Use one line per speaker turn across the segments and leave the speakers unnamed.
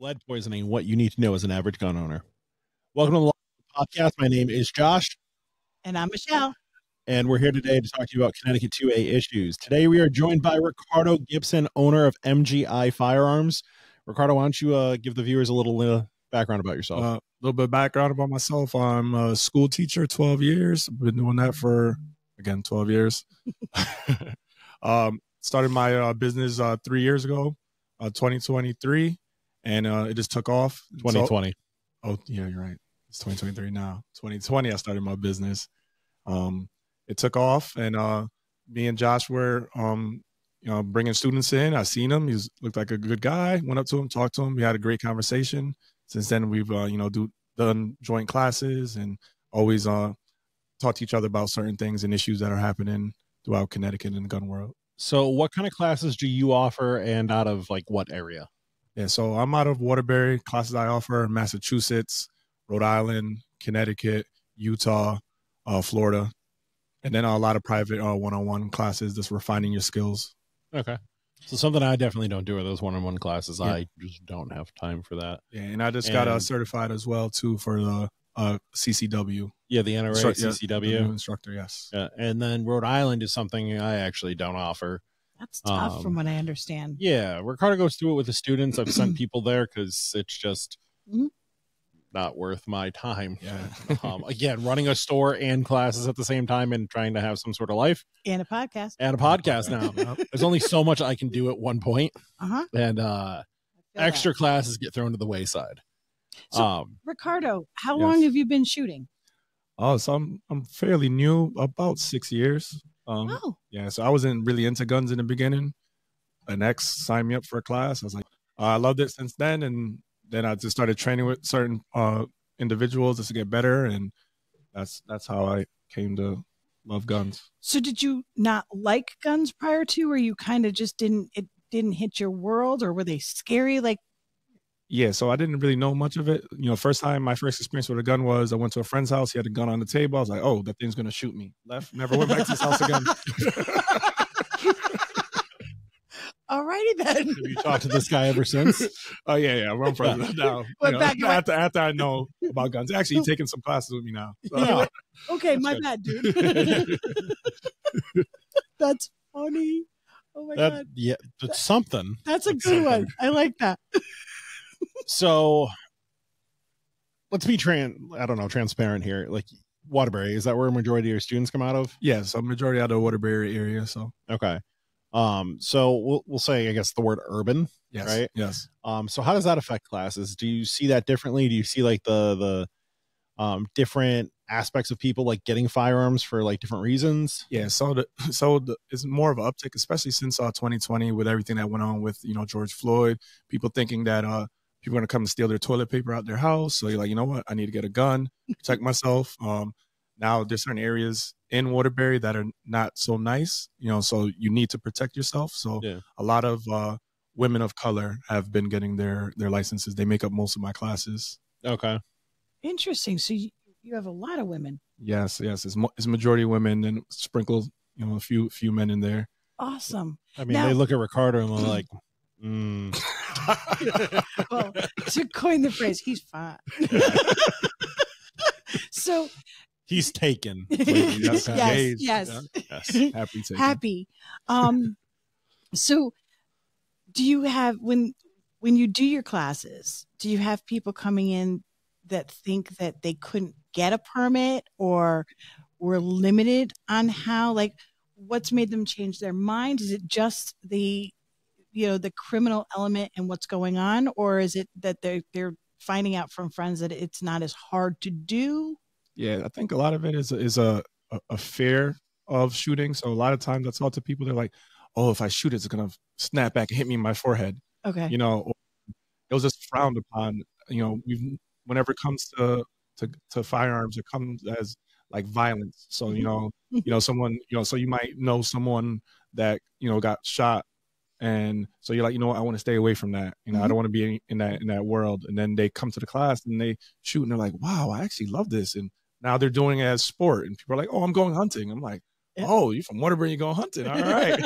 Lead poisoning, what you need to know as an average gun owner. Welcome to the Lock NLoad Podcast. My name is Josh.
And I'm Michelle.
And we're here today to talk to you about Connecticut 2A issues. Today we are joined by Ricardo Gibson, owner of MGI Fire-Arms. Ricardo, why don't you give the viewers a little background about yourself?
A little bit of background about myself. I'm a school teacher, 12 years. I've been doing that for, again, 12 years. Started my business 3 years ago, 2023. And it just took off.
2020.
Oh, yeah, you're right. It's 2023 now. 2020, I started my business. It took off, and me and Josh were, bringing students in. I seen him. He looked like a good guy. Went up to him, talked to him. We had a great conversation. Since then, we've, done joint classes and always talked to each other about certain things and issues that are happening throughout Connecticut and the gun world.
So what kind of classes do you offer, and out of like what area?
Yeah, so I'm out of Waterbury. Classes I offer: Massachusetts, Rhode Island, Connecticut, Utah, Florida, and then a lot of private one-on-one classes, just refining your skills.
Okay. So something I definitely don't do are those one-on-one classes.
Yeah.
I just don't have time for that.
Yeah, and I just got certified as well, too, for the CCW.
Yeah, the NRA CCW.
The new instructor, yes.
Yeah, and then Rhode Island is something I actually don't offer.
That's tough from what I understand.
Yeah, Ricardo goes through it with the students. I've sent people there because it's just not worth my time.
Yeah.
Again, running a store and classes at the same time and trying to have some sort of life.
And a podcast.
And a podcast now. There's only so much I can do at one point. And extra classes get thrown to the wayside.
So, Ricardo, how long have you been shooting?
Oh, so I'm fairly new, about 6 years. Yeah, so I wasn't really into guns in the beginning. An ex signed me up for a class. I was like, I loved it since then, and then I just started training with certain individuals just to get better, and that's how I came to love guns.
So did you not like guns prior to, or you kind of just didn't hit your world, or were they scary? Like,
yeah, so I didn't really know much of it. My first experience with a gun was I went to a friend's house. He had a gun on the table. I was like, oh, that thing's going to shoot me. Left, never went back to his house again.
All righty then.
Have you talked to this guy ever since?
Oh, yeah. We're friends now. After I know about guns. Actually, he's taking some classes with me now. So.
Yeah. Okay, my bad, dude. That's funny. Oh, my God.
Yeah, that's something.
That's a good one. I like that.
So let's be transparent here. Like Waterbury, is that where a majority of your students come out of?
Yes, a majority out of the Waterbury area. So
okay. So we'll say, I guess, the word urban.
Yes.
Right.
Yes.
So how does that affect classes? Do you see that differently? Do you see like the different aspects of people like getting firearms for like different reasons?
Yeah. So it's more of an uptick, especially since 2020 with everything that went on with George Floyd. People thinking that people are going to come and steal their toilet paper out their house. So you're like, you know what? I need to get a gun, protect myself. Now there's certain areas in Waterbury that are not so nice, so you need to protect yourself. So a lot of women of color have been getting their licenses. They make up most of my classes.
Okay.
Interesting. So you have a lot of women.
Yes. It's majority women and sprinkled, a few men in there.
Awesome.
I mean, they look at Ricardo and they're like,
Well, to coin the phrase, he's fine. So
he's taken.
Yes. Happy. So do you have, when you do your classes, do you have people coming in that think that they couldn't get a permit or were limited on how, like, what's made them change their mind? Is it just the criminal element and what's going on, or is it that they're finding out from friends that it's not as hard to do?
Yeah, I think a lot of it is a fear of shooting. So a lot of times I talk to people, they're like, oh, if I shoot, it's going to snap back and hit me in my forehead.
Okay.
Or it was just frowned upon. Whenever it comes to firearms, it comes as like violence. So, someone, so you might know someone that, got shot. And so you're like, I want to stay away from that. I don't want to be in that world. And then they come to the class and they shoot and they're like, wow, I actually love this. And now they're doing it as sport. And people are like, oh, I'm going hunting. I'm like,
Yeah.
Oh, you from Waterbury, you going hunting. All right.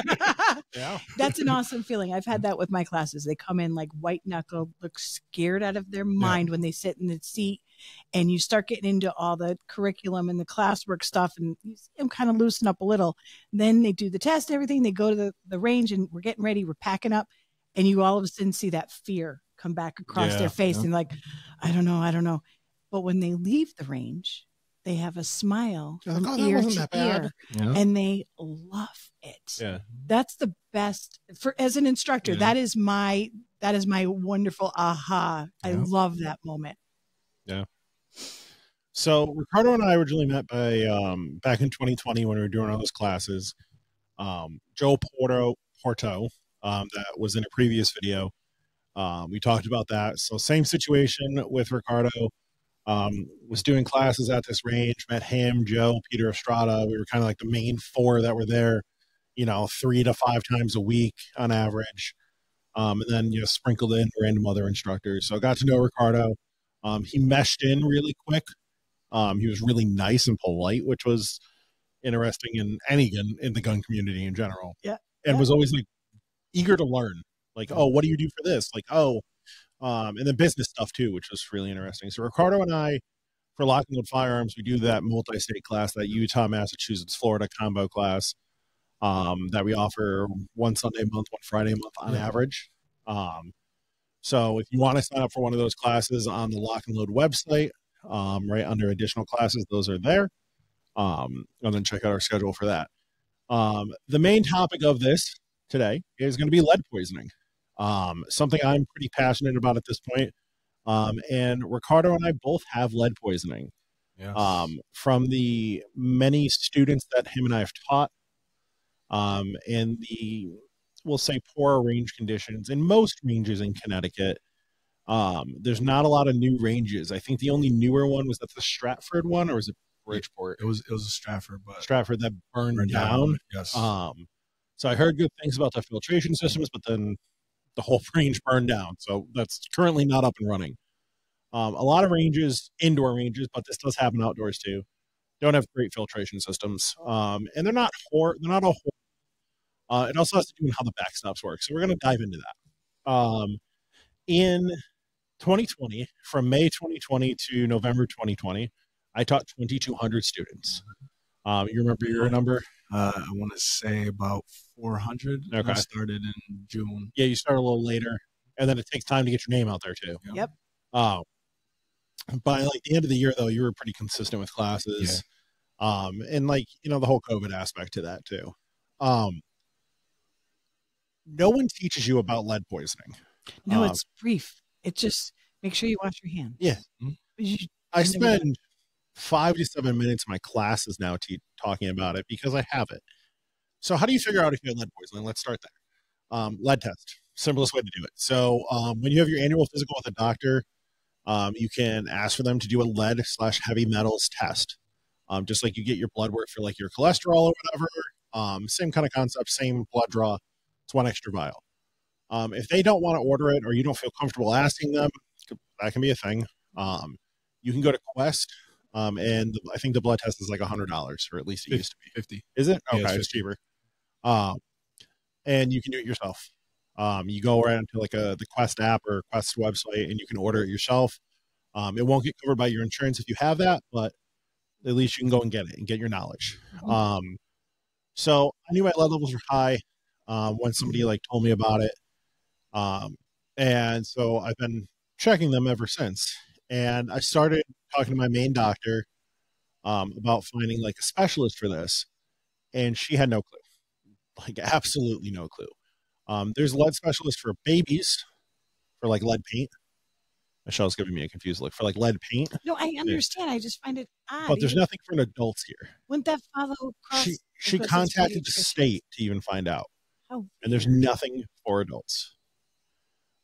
Yeah.
That's an awesome feeling. I've had that with my classes. They come in like white knuckled, look scared out of their mind when they sit in the seat, and you start getting into all the curriculum and the classwork stuff, and you see them kind of loosen up a little. Then they do the test, everything. They go to the range, and we're getting ready. We're packing up, and you all of a sudden see that fear come back across their face, and like, I don't know. But when they leave the range, they have a smile from ear to ear, and they love it.
Yeah.
That's the best as an instructor.
Yeah.
That is my wonderful aha. I love that moment.
Yeah. So Ricardo and I originally met by back in 2020 when we were doing all those classes. Joe Porto, that was in a previous video. We talked about that. So same situation with Ricardo. Was doing classes at this range, met him, Joe, Peter Estrada. We were kind of like the main four that were there, 3 to 5 times a week on average. And then, sprinkled in random other instructors. So I got to know Ricardo. He meshed in really quick. He was really nice and polite, which was interesting in any gun, in the gun community in general.
Yeah.
And was always like eager to learn. Like, oh, what do you do for this? Like, oh, and then business stuff too, which was really interesting. So Ricardo and I, for Lock NLoad Firearms, we do that multi-state class, that Utah, Massachusetts, Florida combo class that we offer one Sunday a month, one Friday a month on average. So if you want to sign up for one of those classes on the Lock NLoad website, right under additional classes, those are there. And then check out our schedule for that. The main topic of this today is going to be lead poisoning. Something I'm pretty passionate about at this point. And Ricardo and I both have lead poisoning.
Yes.
From the many students that him and I have taught, and the, we'll say, poor range conditions in most ranges in Connecticut. There's not a lot of new ranges. I think the only newer one was, that's the Stratford one, or was it Bridgeport?
It was a Stratford, but
Stratford that burned down.
Yes.
So I heard good things about the filtration systems, but then the whole range burned down. So that's currently not up and running. A lot of ranges, indoor ranges, but this does happen outdoors too, don't have great filtration systems. And they're not all horrible. It also has to do with how the backstops work. So we're going to dive into that. In 2020, from May 2020 to November 2020, I taught 2,200 students. You remember your number?
I want to say about 400.
Okay.
I started in June.
Yeah, you start a little later, and then it takes time to get your name out there too.
Yep.
By like the end of the year, though, you were pretty consistent with classes. And like, the whole COVID aspect to that too. No one teaches you about lead poisoning.
No, it's brief. It's just make sure you wash your hands.
Yeah. I spend 5 to 7 minutes in my classes now talking about it because I have it. So how do you figure out if you have lead poisoning? Let's start there. Lead test, simplest way to do it. So when you have your annual physical with a doctor, you can ask for them to do a lead/heavy metals test. Just like you get your blood work for like your cholesterol or whatever. Same kind of concept, same blood draw. It's one extra vial. If they don't want to order it, or you don't feel comfortable asking them, that can be a thing. You can go to Quest, and I think the blood test is like $100, or at least it used to be
50.
Is it? Okay,
Yeah,
it's cheaper. And you can do it yourself. You go right into like the Quest app or Quest website, and you can order it yourself. It won't get covered by your insurance if you have that, but at least you can go and get it and get your knowledge. So I knew my lead levels were high when somebody like told me about it. And so I've been checking them ever since. And I started talking to my main doctor about finding like a specialist for this. And she had no clue, like absolutely no clue. There's lead specialists for babies for like lead paint. Michelle's giving me a confused look for like lead paint.
No, I understand. I just find it odd.
But there's nothing for adults here.
Wouldn't that follow across?
She contacted the state to even find out. And there's nothing for adults.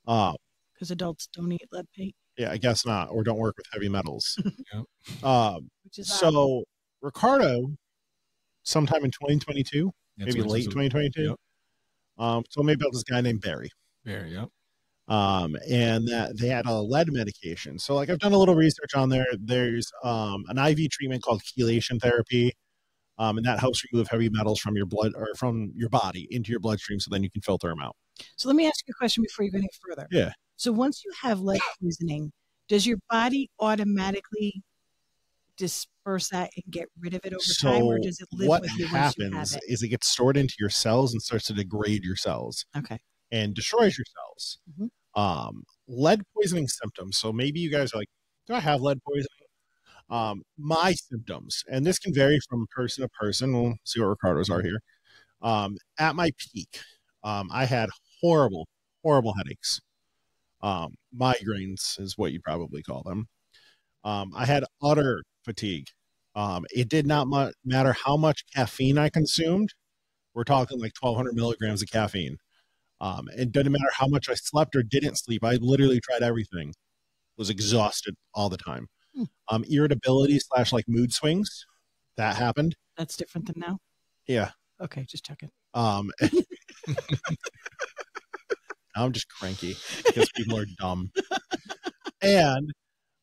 Because adults don't eat lead paint.
Yeah, I guess not, or don't work with heavy metals.
Which is
so Ricardo, sometime in 2022, maybe late 2022, told me about this guy named Barry.
Barry, yep.
And that they had a lead medication. So like I've done a little research on there. There's an IV treatment called chelation therapy. And that helps remove heavy metals from your blood or from your body into your bloodstream, so then you can filter them out.
So let me ask you a question before you go any further.
Yeah.
So once you have lead poisoning, does your body automatically disperse that and get rid of it over time, or does it live with you once you have it?
What happens is it gets stored into your cells and starts to degrade your cells.
Okay.
And destroys your cells.
Mm-hmm.
Lead poisoning symptoms. So maybe you guys are like, do I have lead poisoning? My symptoms, and this can vary from person to person. We'll see what Ricardo's are here. At my peak, I had horrible headaches. Migraines is what you probably call them. I had utter fatigue. It did not matter how much caffeine I consumed. We're talking like 1,200 milligrams of caffeine. It doesn't matter how much I slept or didn't sleep. I literally tried everything. Was exhausted all the time. Irritability / like mood swings. That happened.
That's different than now?
Yeah.
Okay, just checking.
I'm just cranky because people are dumb. And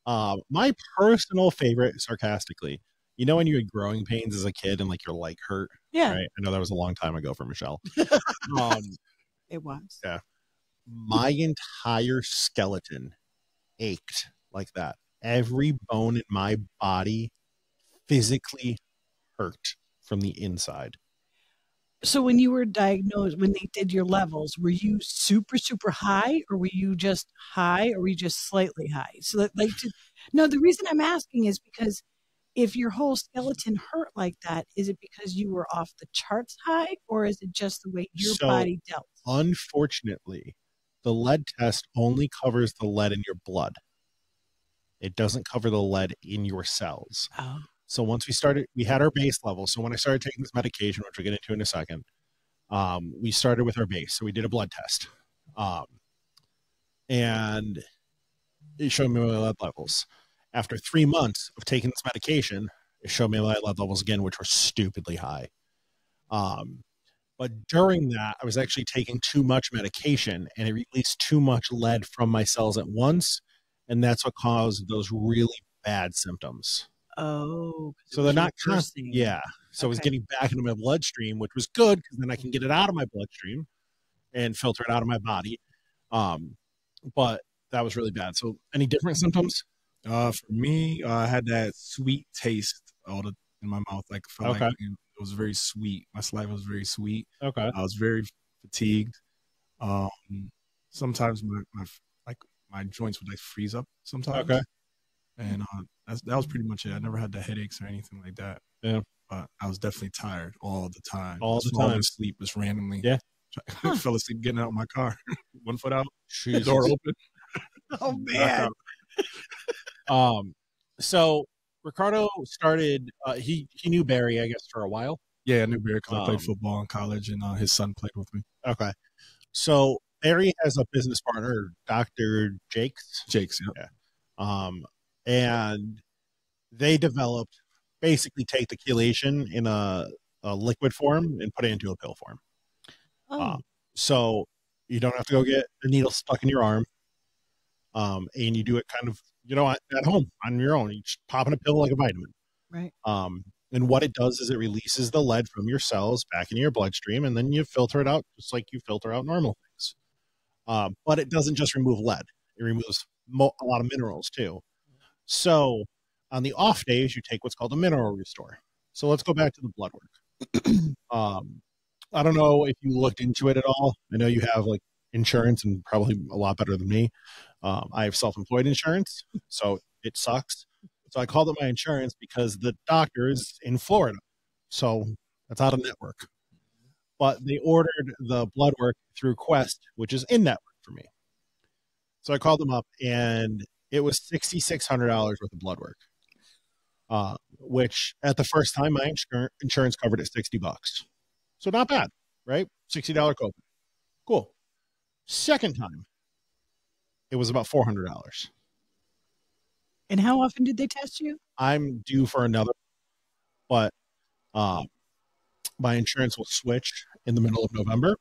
my personal favorite, sarcastically, you know when you had growing pains as a kid and like your leg hurt?
Yeah.
Right? I know that was a long time ago for Michele.
It was.
Yeah. My entire skeleton ached like that. Every bone in my body physically hurt from the inside.
So when you were diagnosed, when they did your levels, were you super, super high, or were you just high, or were you just slightly high? So that, like, no, the reason I'm asking is because if your whole skeleton hurt like that, is it because you were off the charts high, or is it just the way your body dealt?
Unfortunately, the lead test only covers the lead in your blood. It doesn't cover the lead in your cells.
Oh.
So once we had our base level. So when I started taking this medication, which we'll get into in a second, we started with our base. So we did a blood test. And it showed me my lead levels. After 3 months of taking this medication, it showed me my lead levels again, which were stupidly high. But during that, I was actually taking too much medication, and it released too much lead from my cells at once. And that's what caused those really bad symptoms.
Oh,
so they're not constant. Yeah. So I was getting back into my bloodstream, which was good because then I can get it out of my bloodstream and filter it out of my body. But that was really bad. So any different symptoms?
For me, I had that sweet taste in my mouth. Like, felt like it was very sweet. My saliva was very sweet.
Okay.
I was very fatigued. Sometimes my joints would like freeze up sometimes.
Okay.
And that was pretty much it. I never had the headaches or anything like that.
Yeah.
But I was definitely tired all the time.
All the time.
Asleep just randomly.
Yeah.
I fell asleep getting out of my car. 1 foot out,
Jesus.
door open.
Oh, man.
So Ricardo started, he knew Barry, I guess, for a while.
Yeah, I knew Barry because I played football in college, and his son played with me.
Okay. So Barry has a business partner, Dr. Jakes.
Jakes, yeah.
And they developed, basically take the chelation in a liquid form and put it into a pill form.
Oh.
So you don't have to go get a needle stuck in your arm. And you do it kind of, at home on your own. You just pop in a pill like a vitamin.
Right.
And what it does is it releases the lead from your cells back into your bloodstream, and then you filter it out just like you filter out normal things. But it doesn't just remove lead. It removes a lot of minerals too. So on the off days, you take what's called a mineral restore. So let's go back to the blood work. I don't know if you looked into it at all. I know you have like insurance, and probably a lot better than me. I have self-employed insurance, so it sucks. So I called up my insurance because the doctor is in Florida. So that's out of network. But they ordered the blood work through Quest, which is in network for me. So I called them up, and it was $6,600 worth of blood work, which at the first time my insurance covered at $60. So not bad, right? $60 copay. Cool. Second time, it was about $400.
And how often did they test you?
I'm due for another, but my insurance will switch in the middle of November.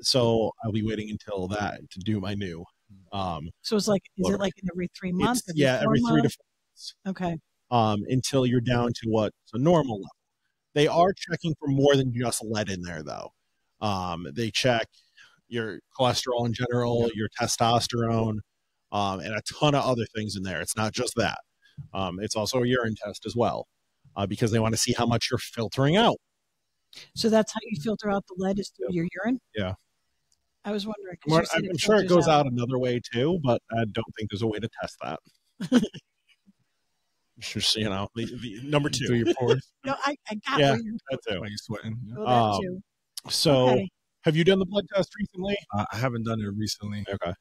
So I'll be waiting until that to do my new.
So it's like, is it like in every 3 months?
Every 3 to 4 months.
Okay.
Until you're down to what's a normal level. They are checking for more than just lead in there, though. They check your cholesterol in general, your testosterone, and a ton of other things in there. It's not just that. It's also a urine test as well, because they want to see how much you're filtering out.
So that's how you filter out the lead, is through your urine?
Yeah.
I was wondering.
I'm sure it goes out another way too, but I don't think there's a way to test that. Just, the number 2.
Through your pores.
No, I got
yeah,
where you're
that too.
Why you sweating? Yeah.
that too.
So,
Okay.
have you done the blood test recently?
I haven't done it recently.
Okay.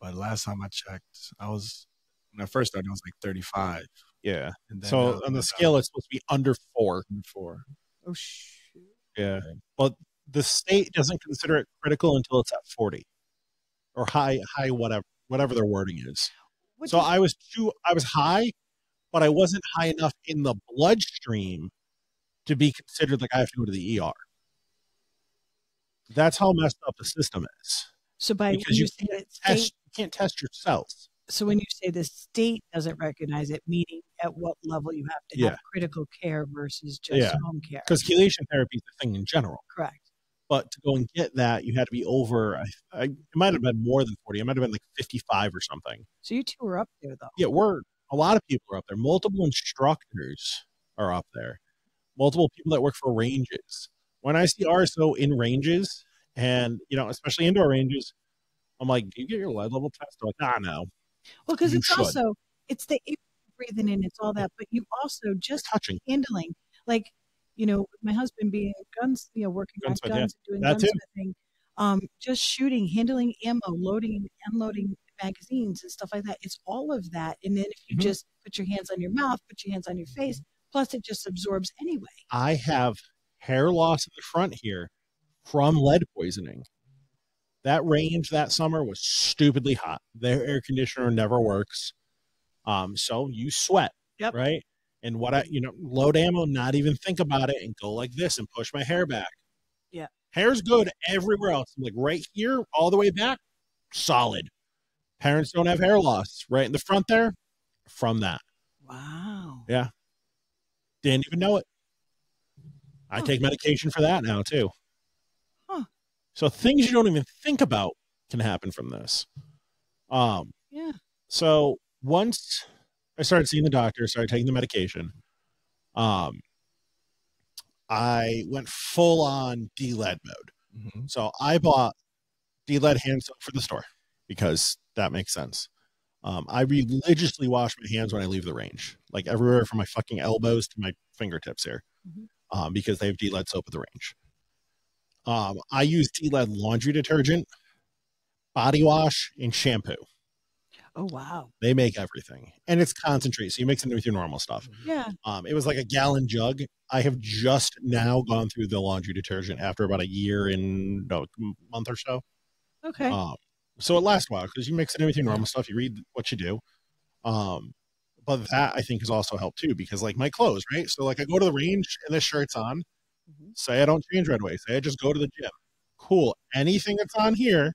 But last time I checked, when I first started, I was like 35.
Yeah.
And then,
So on the scale, it's supposed to be under 4.
Oh, shoot.
Yeah. But the state doesn't consider it critical until it's at 40 or high, whatever their wording is. So I was high, but I wasn't high enough in the bloodstream to be considered like I have to go to the ER. That's how messed up the system is.
So
because you can't test your cells.
So when you say the state doesn't recognize it, meaning at what level you have to have critical care versus just home care?
Because chelation therapy is the thing in general.
Correct.
But to go and get that, you had to be over, it might have been more than 40. It might have been like 55 or something.
So you two were up there, though.
Yeah, a lot of people are up there. Multiple instructors are up there. Multiple people that work for ranges. When I see RSO in ranges, and, especially indoor ranges, I'm like, do you get your lead level test? They're like, no.
Well, because it's the air breathing in, it's all that, but you also just
touching,
handling, like, my husband being working on guns, and doing gunsmithing, just shooting, handling ammo, loading and unloading magazines and stuff like that. It's all of that. And then if you just put your hands on your mouth, put your hands on your face, plus it just absorbs anyway. I
have hair loss in the front here from lead poisoning. That range that summer was stupidly hot. Their air conditioner never works. So you sweat, right? And load ammo, not even think about it and go like this and push my hair back.
Yeah.
Hair's good everywhere else. I'm like right here, all the way back, solid. Parents don't have hair loss. Right in the front there, from that.
Wow.
Yeah. Didn't even know it. I take medication for that now too.
Huh.
So things you don't even think about can happen from this.
Yeah.
So once I started seeing the doctor, started taking the medication, I went full on de-lead mode.
Mm-hmm.
So I bought de-lead hand soap for the store because that makes sense. I religiously wash my hands when I leave the range, like everywhere from my fucking elbows to my fingertips here, because they have de-lead soap at the range. I use de-lead laundry detergent, body wash, and shampoo.
Oh, wow.
They make everything. And it's concentrate, so you mix it in with your normal stuff.
Yeah.
It was like a gallon jug. I have just now gone through the laundry detergent after about a year and a month or so.
Okay.
So it lasts a while because you mix it in with your normal stuff. You read what you do. But that, I think, has also helped too because, like, my clothes, right? So, like, I go to the range and this shirt's on. Say I don't change right away. Say I just go to the gym. Cool. Anything that's on here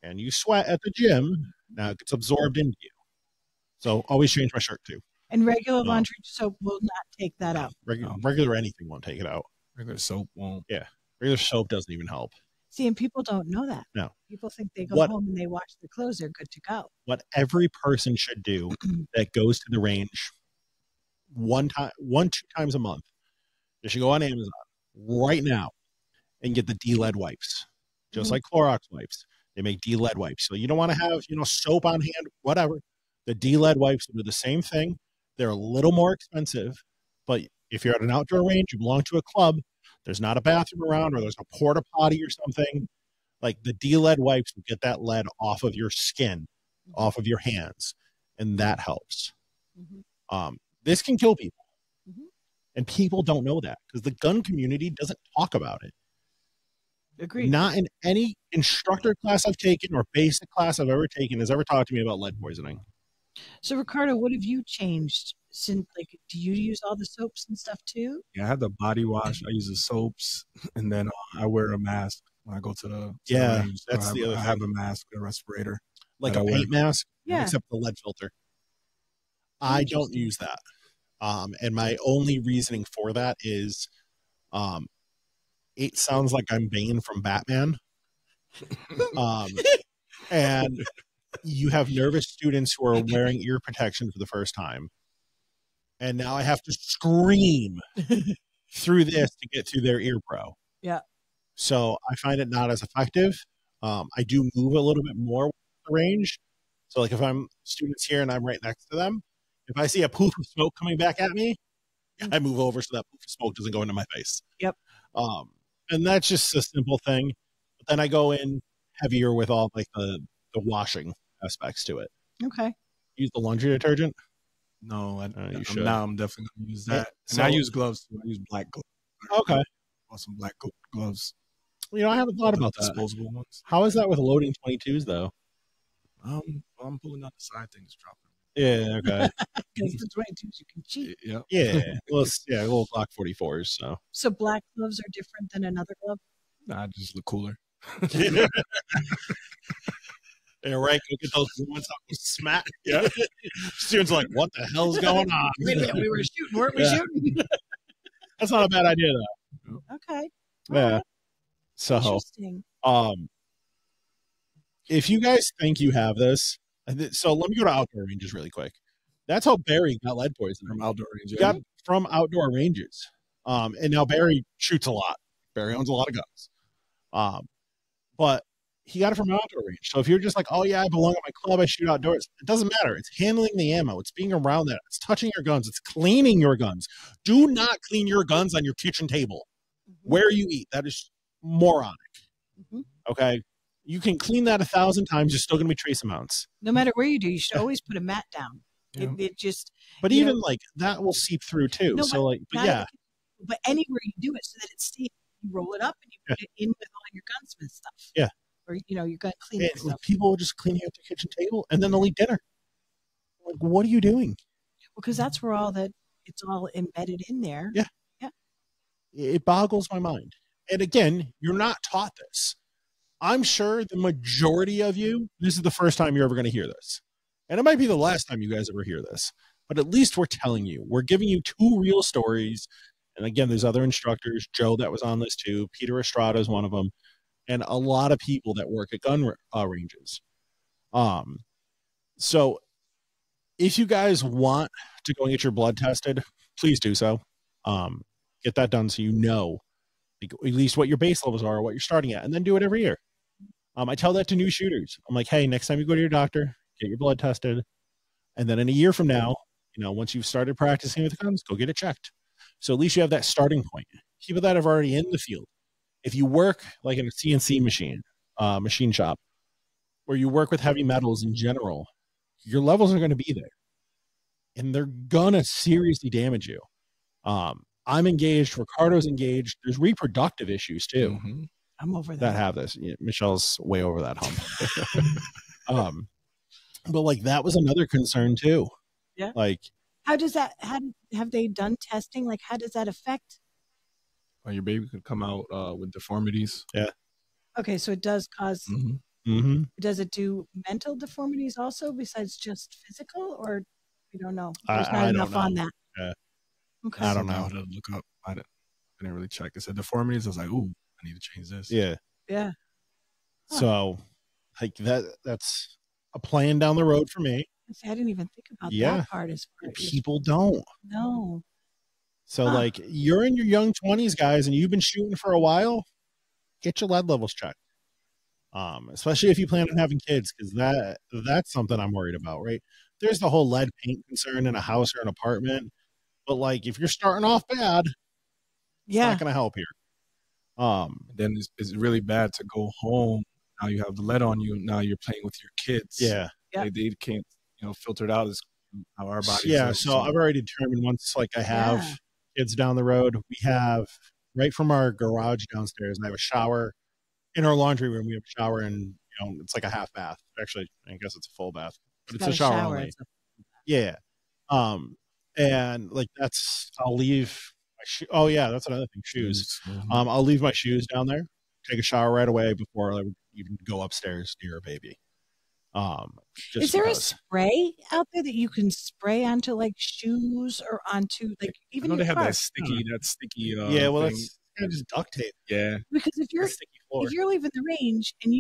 and you sweat at the gym, now it gets absorbed into you. So always change my shirt too.
And regular laundry soap will not take that out.
Regular anything won't take it out.
Regular soap won't.
Yeah. Regular soap doesn't even help.
See, and people don't know that.
No.
People think they go home and they wash their clothes, they're good to go.
What every person should do that goes to the range 2 times a month, they should go on Amazon right now and get the de-lead wipes, just like Clorox wipes. They make de-lead wipes. So you don't want to have, soap on hand, whatever. The de-lead wipes do the same thing. They're a little more expensive, but if you're at an outdoor range, you belong to a club, there's not a bathroom around or there's a porta potty or something, like the de-lead wipes will get that lead off of your skin, off of your hands, and that helps. This can kill people. And people don't know that because the gun community doesn't talk about it.
Agreed.
Not in any instructor class I've taken or basic class I've ever taken has ever talked to me about lead poisoning.
So, Ricardo, what have you changed since? Like, do you use all the soaps and stuff too?
Yeah, I have the body wash. I use the soaps, and then I wear a mask when I go to the range.
That's the other thing.
I have a mask, a respirator,
like a paint mask,
except
the lead filter. I don't use that. And my only reasoning for that is it sounds like I'm Bane from Batman. And you have nervous students who are wearing ear protection for the first time. And now I have to scream through this to get through their ear pro.
Yeah.
So I find it not as effective. I do move a little bit more with the range. So like if I'm students here and I'm right next to them, if I see a poof of smoke coming back at me, I move over so that poof of smoke doesn't go into my face.
Yep.
And that's just a simple thing. But then I go in heavier with all like the washing aspects to it.
Okay.
Use the laundry detergent.
No,
you should.
Now I'm definitely going to use that.
So,
and I use gloves too. I use black gloves.
Okay.
Some black gloves.
You know, I haven't thought about that.
Disposable ones.
How is that with loading 22s though?
I'm pulling out the side thing, just dropping.
Yeah, okay.
Because the 22s you can cheat.
Yeah.
Yeah. Well, yeah, little Glock 44s.
So black gloves are different than another glove?
Nah, I just look cooler.
Yeah, right. Go get those ones up and smack. Yeah. Students are like, what the hell's going on?
Wait a minute, we were shooting, weren't we shooting?
That's not a bad idea though.
Okay.
Yeah.
Right.
So,
Interesting.
if you guys think you have this, so let me go to outdoor ranges really quick. That's how Barry got lead poisoning.
From outdoor ranges.
He got from outdoor ranges. And now Barry shoots a lot. Barry owns a lot of guns. But he got it from an outdoor range. So if you're just like, oh yeah, I belong at my club, I shoot outdoors, it doesn't matter. It's handling the ammo. It's being around that. It's touching your guns. It's cleaning your guns. Do not clean your guns on your kitchen table where you eat. That is moronic. Okay. You can clean that 1,000 times. You're still going to be trace amounts.
No matter where you do, you should always put a mat down.
Yeah.
It just.
But even like that will seep through too.
No,
so like, but yeah.
But anywhere you do it so that it's safe, you roll it up and you put it in with all your gunsmith stuff.
Yeah.
Or, your gun cleaning
And
stuff.
people will just clean out their kitchen table and then they'll eat dinner. Like, what are you doing?
Because that's where it's all embedded in there.
Yeah.
Yeah.
It boggles my mind. And again, you're not taught this. I'm sure the majority of you, this is the first time you're ever going to hear this. And it might be the last time you guys ever hear this. But at least we're telling you. We're giving you 2 real stories. And again, there's other instructors. Joe that was on this too. Peter Estrada is one of them. And a lot of people that work at gun ranges. So if you guys want to go and get your blood tested, please do so. Get that done so you know at least what your base levels are or what you're starting at, and then do it every year. I tell that to new shooters. I'm like, hey, next time you go to your doctor, get your blood tested. And then in a year from now, once you've started practicing with guns, go get it checked. So at least you have that starting point. People that are already in the field. If you work like in a CNC machine shop, where you work with heavy metals in general, your levels are going to be there. And they're going to seriously damage you. I'm engaged. Ricardo's engaged. There's reproductive issues too.
Mm-hmm.
I'm over that.
That have this. Yeah, Michelle's way over that hump. But like that was another concern too.
Yeah.
Like,
how does that? Have they done testing? Like, how does that affect?
Well, your baby could come out with deformities.
Yeah.
Okay, so it does cause.
Mm-hmm.
Does it do mental deformities also besides just physical, or we don't know?
I
There's not
don't
enough
know.
on that.
Yeah.
Okay.
I don't know.
I had to look up. I didn't really check. It said deformities. I was like, ooh, I need to change this.
Yeah.
Yeah. Huh.
So, like that's a plan down the road for me.
See, I didn't even think about
Yeah.
that part. As far as
People don't.
no.
So, like, you're in your young 20s, guys, and you've been shooting for a while. Get your lead levels checked. Especially if you plan on having kids, because that's something I'm worried about, right? There's the whole lead paint concern in a house or an apartment. But like, if you're starting off bad, it's not going to help here.
Then it's really bad to go home. Now you have the lead on you. Now you're playing with your kids.
Yeah.
They can't, filter it out as how our bodies.
Yeah. So I've already determined once, like, I have kids down the road, we have right from our garage downstairs, and I have a shower in our laundry room. We have a shower, and it's like a half bath. Actually, I guess it's a full bath, but it's a shower only. Yeah. And like I'll leave my oh yeah, that's another thing. Shoes.
Mm-hmm.
I'll leave my shoes down there, take a shower right away before I would even go upstairs near a baby.
Is there a spray out there that you can spray onto like shoes or onto like even
I know
your
they have
car?
that sticky
yeah, well,
thing.
that's kind of just duct tape.
Yeah.
Because if
Sticky floor.
you're leaving the range and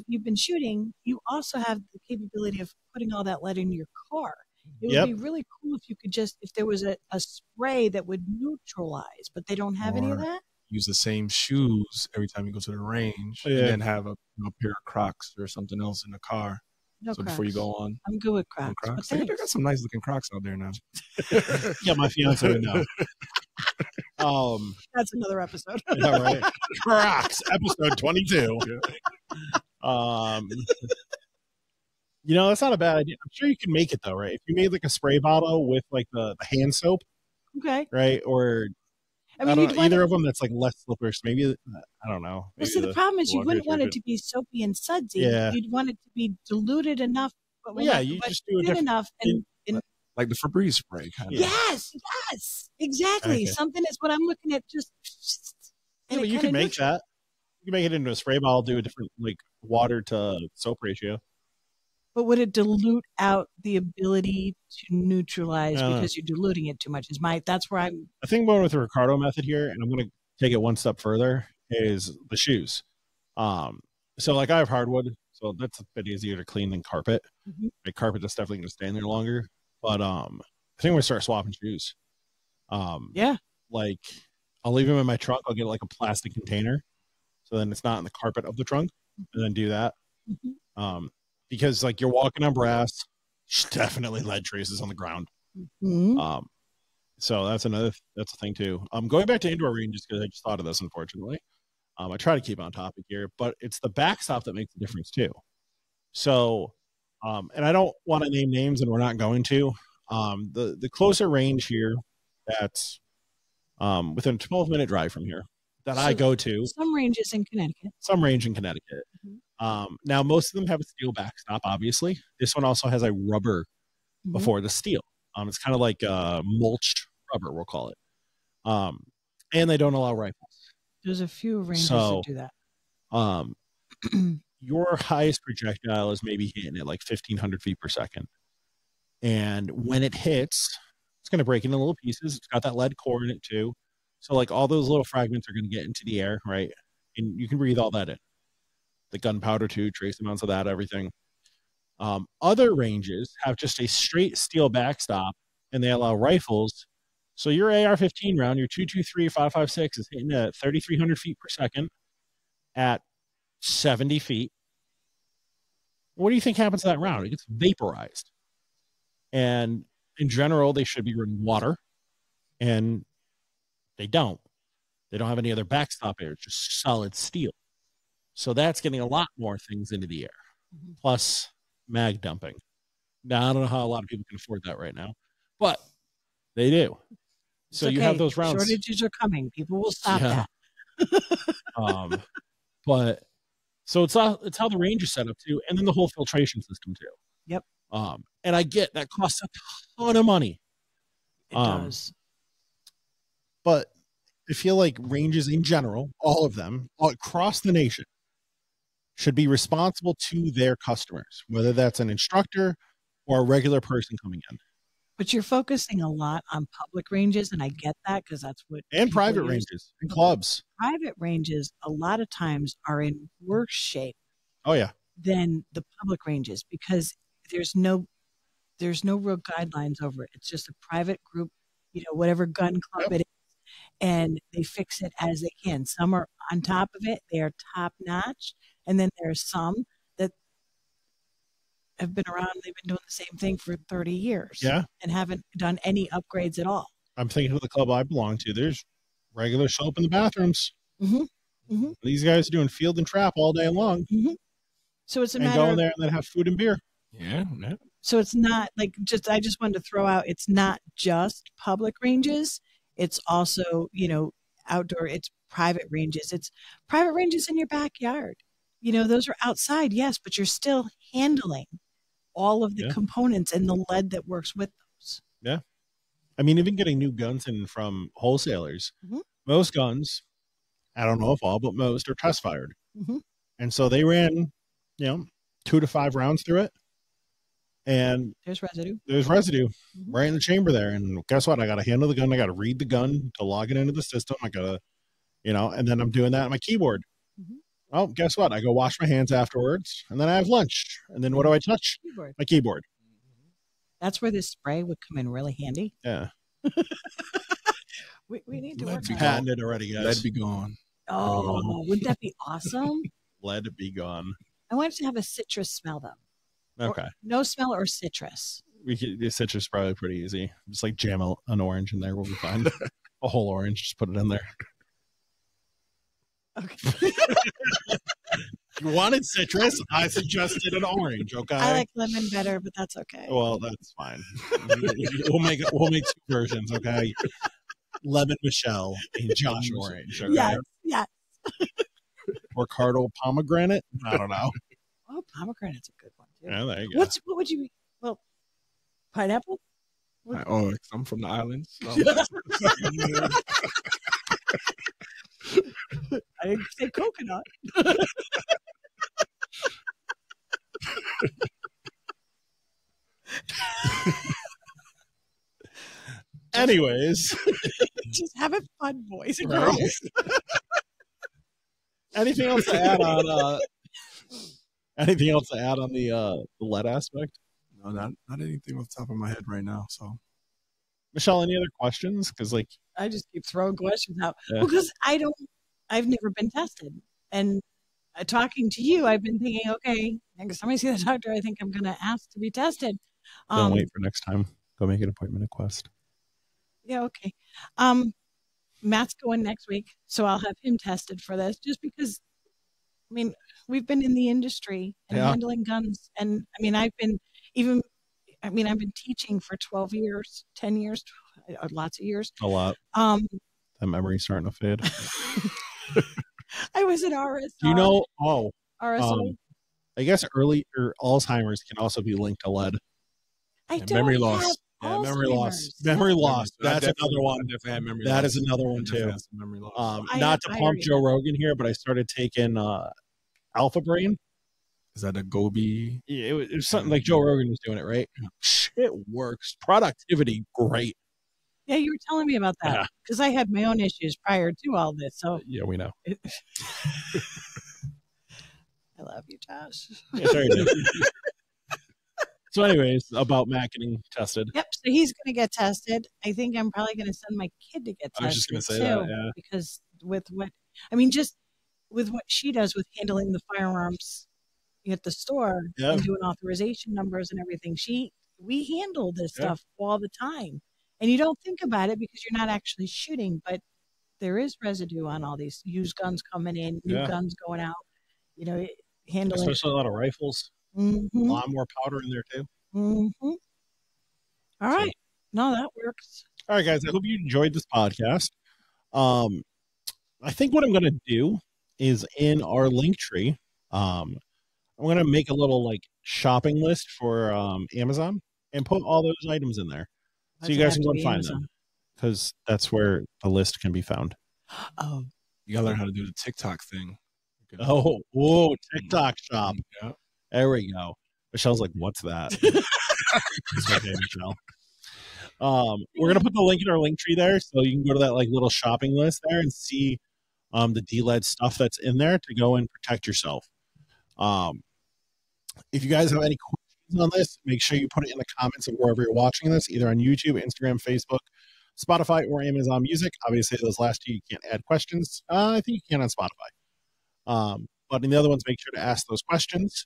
you've been shooting, you also have the capability of putting all that lead in your car. It would be really cool if you could if there was a spray that would neutralize, but they don't have any of that.
Use the same shoes every time you go to the range, and then have a pair of Crocs or something else in the car.
No
so
Crocs.
before you go on,
I'm good with Crocs.
Crocs. They got some nice looking Crocs out there now.
Yeah, my fiance would know.
That's another episode.
Yeah, right. Crocs, episode 22. That's not a bad idea. I'm sure you can make it though, right? If you made like a spray bottle with like the hand soap,
okay,
right? Or I don't know, either of them that's like less slippery. So maybe I don't know.
Well, see, the problem is you wouldn't want it to be soapy and sudsy.
Yeah.
You'd want it to be diluted enough. But
you just do it
enough and
like the Febreze spray kind of.
Yes, exactly.
Okay.
Something is what I'm looking at. Just
yeah, but you can make that. You can make it into a spray bottle. Do a different like water to soap ratio.
But would it dilute out the ability to neutralize because you're diluting it too much? That's where I'm.
I think going with the Ricardo method here, and I'm going to take it one step further, is the shoes. So like I have hardwood, so that's a bit easier to clean than carpet.
Mm-hmm.
Like carpet that's definitely going to stay in there longer. But I think we're going to start swapping shoes.
Yeah.
Like I'll leave them in my trunk. I'll get like a plastic container, so then it's not in the carpet of the trunk, and then do that.
Mm-hmm.
Because like you're walking on brass, definitely lead traces on the ground.
Mm-hmm.
So that's a thing too. Going back to indoor ranges, because I just thought of this, unfortunately. I try to keep on topic here, but it's the backstop that makes the difference too. So, and I don't want to name names, and we're not going to. The closer range here that's within a 12-minute drive from here that I go to.
Some ranges in Connecticut.
Some range in Connecticut. Mm-hmm. Now, most of them have a steel backstop, obviously. This one also has a rubber before the steel. It's kind of like mulched rubber, we'll call it. And they don't allow rifles.
There's a few ranges that do that.
Your highest projectile is maybe hitting at like 1,500 feet per second. And when it hits, it's going to break into little pieces. It's got that lead core in it too. So like all those little fragments are going to get into the air, right? And you can breathe all that in. The gunpowder too, trace amounts of that, everything. Other ranges have just a straight steel backstop, and they allow rifles. So your AR-15 round, your 223 5.56 is hitting at 3,300 feet per second at 70 feet. What do you think happens to that round? It gets vaporized. And in general, they should be running water, and they don't. They don't have any other backstop air, just solid steel. So that's getting a lot more things into the air, plus mag dumping. Now, I don't know how a lot of people can afford that right now, but they do. So you have those rounds.
Shortages are coming. People will stop that.
But so it's how the range is set up too, and then the whole filtration system too.
Yep.
And I get that costs a ton of money.
It does.
But I feel like ranges in general, all of them across the nation, should be responsible to their customers, whether that's an instructor or a regular person coming in.
But you're focusing a lot on public ranges, and I get that because that's what.
And private ranges and clubs.
Private ranges, a lot of times, are in worse shape.
Oh yeah.
Than the public ranges because there's no real guidelines over it. It's just a private group, whatever gun club it is, and they fix it as they can. Some are on top of it; they are top notch, and then there's some that have been around. They've been doing the same thing for 30 years, and haven't done any upgrades at all.
I'm thinking of the club I belong to. There's regular soap in the bathrooms. These guys are doing field and trap all day long.
So it's a
matter of going there and then have food and beer. Yeah.
So it's not like I just wanted to throw out, it's not just public ranges. It's also, outdoor, it's private ranges. It's private ranges in your backyard. Those are outside, yes, but you're still handling all of the components and the lead that works with those.
Yeah. I mean, even getting new guns in from wholesalers, most guns, I don't know if all, but most are test fired. And so they ran, 2 to 5 rounds through it. and
There's residue.
There's residue right in the chamber there. And guess what? I got to handle the gun. I got to read the gun to log it into the system. I got to, and then I'm doing that on my keyboard. Oh, guess what? I go wash my hands afterwards, and then I have lunch. And then what do I touch? My keyboard.
That's where this spray would come in really handy.
Yeah.
we need to work on
patented already, guys.
Let be gone.
Oh, wouldn't that be awesome?
Let it be gone.
I want it to have a citrus smell, though.
Okay.
No smell or citrus.
The citrus is probably pretty easy. Just like jam an orange in there. We'll be fine. A whole orange. Just put it in there.
Okay.
You wanted citrus? I suggested an orange. Okay.
I like lemon better, but that's okay.
Well, that's fine. We'll make 2 versions. Okay. Lemon Michele and Josh Orange. Okay?
Yes.
Ricardo Pomegranate. I don't know.
Oh, pomegranate's a good one too.
Yeah, there you go.
What would you? Well, pineapple.
I'm from the islands. So.
I didn't say coconut.
Anyways,
just have it fun, boys and
right?
girls.
Anything else to add on? Anything else to add on the lead aspect?
No, not anything off the top of my head right now. So,
Michele, any other questions? Because
I just keep throwing questions out
Yeah.
because I've never been tested, and talking to you, I've been thinking, okay, next time I see the doctor, I think I'm going to ask to be tested.
don't wait for next time. Go make an appointment at Quest.
Yeah, okay. Matt's going next week, so I'll have him tested for this just because, we've been in the industry and handling guns. And I've been teaching for 12 years, 10 years, lots of years.
A lot. That memory's starting to fade.
I was at RSO.
Do you know?
RSO.
I guess early or Alzheimer's can also be linked to lead.
I don't
memory
have
loss.
Yeah, memory loss.
Alzheimer's.
Memory loss.
I
That's another one.
definitely had memory
That
loss.
is another one
I definitely
too.
had some memory loss.
Not to pump Joe Rogan here, but I started taking Alpha Brain.
Is that a Gobi?
Yeah, it was something like Joe Rogan was doing it, right? It works. Productivity, great.
Yeah, you were telling me about that because I had my own issues prior to all this. So
Yeah, we know.
I love you, Josh.
Yeah, sorry, dude. So anyways, about Matt getting tested.
Yep. So he's going to get tested. I think I'm probably going to send my kid to get tested.
I was just going to say
too,
that, yeah.
because just with what she does with handling the firearms at the store and doing authorization numbers and everything, we handle this stuff all the time. And you don't think about it because you're not actually shooting, but there is residue on all these used guns coming in, new guns going out, handling.
Especially a lot of rifles.
Mm-hmm.
A lot more powder in there too.
Mm-hmm. All right. No, that works.
All right, guys. I hope you enjoyed this podcast. I think what I'm going to do is in our link tree, I'm going to make a little shopping list for Amazon and put all those items in there. So you guys can go and find them because that's where the list can be found.
Oh,
You gotta learn how to do the TikTok thing.
TikTok shop.
Yeah.
There we go. Michelle's like, what's that? It's okay, Michele. We're going to put the link in our link tree there. So you can go to that little shopping list there and see the D-LED stuff that's in there to go and protect yourself. If you guys have any questions on this, make sure you put it in the comments of wherever you're watching this, either on YouTube, Instagram, Facebook, Spotify, or Amazon Music. Obviously, those last two, you can't add questions. I think you can on Spotify. But in the other ones, make sure to ask those questions.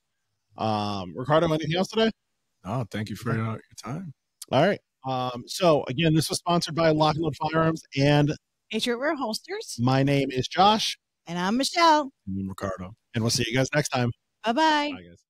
Ricardo, anything else today?
Oh, thank you for your time.
All right. So, again, this was sponsored by Lock NLoad Firearms and
Patriot Wear Holsters.
My name is Josh.
And I'm Michele.
And Ricardo.
And we'll see you guys next time.
Bye-bye.
Bye, guys.